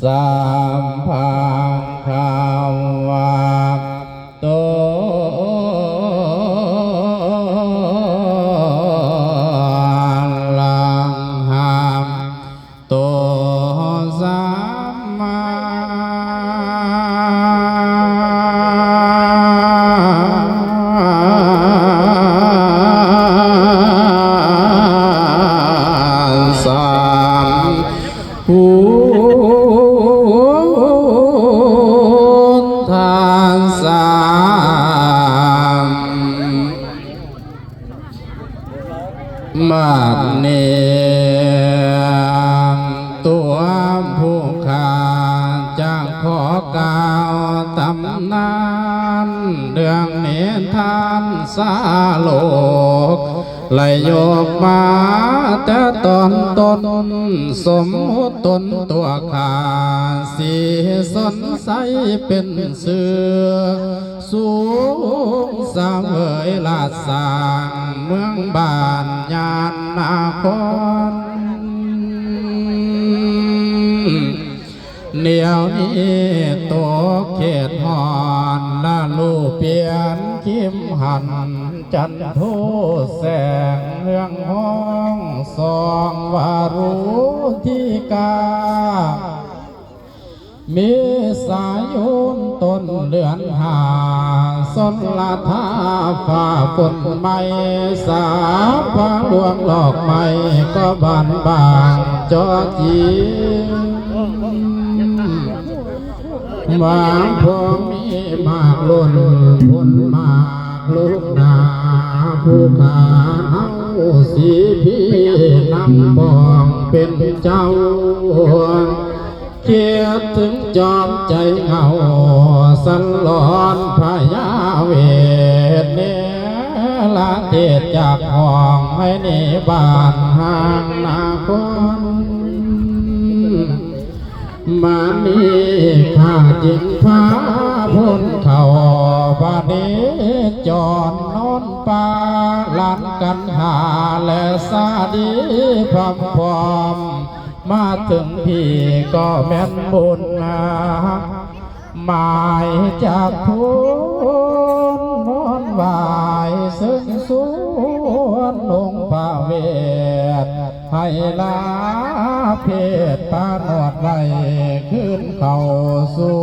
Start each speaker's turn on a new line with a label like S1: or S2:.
S1: สัมพังคาวะโตลังหัมโตสัมมาสัมพุทธัสสะมัดเนตัวผู้ขาจะขอกล่าวตำนานเรื่องเนทานสาโลกไหลโยกมาแต่ตอนต้นสมมุติตนตัวขาสีสนใสเป็นเสือสูงสามเวยลาดสร้างเมืองบ้านยานนาครเดี๋ยวนี้ตัวเขตหอนละลูเปลี่ยนคิมหันจันโทแสงเรื่องห้องสองวารุที่กามีสายุนต้นเดือนหาสนละทาฝ่าฝนไม่สาฟ้าลวงหลอกไม่ก็บานบางจอจีหวางพอมีมากล้นพ้นมากลูกนาผู้ขาเฮาสีพี่นำบองเป็นเจ้าเกียรติถึงจอมใจเงาสันหลอนพญาเวทเนลาเทศจากห้องให้หนีบ้านห่างนาคนมานีข้าจิงฟ้าพ้นเขาบาเนจรนอนป่าลันกันหาและสาดีพร้อมพร้อมมาถึงพี่ก็แม่นบุญหมายจากพูนนอนวายซึ่งสวนลงพระเวทให้ลาเพศปานอดไว้ขึ้นเข้าสู่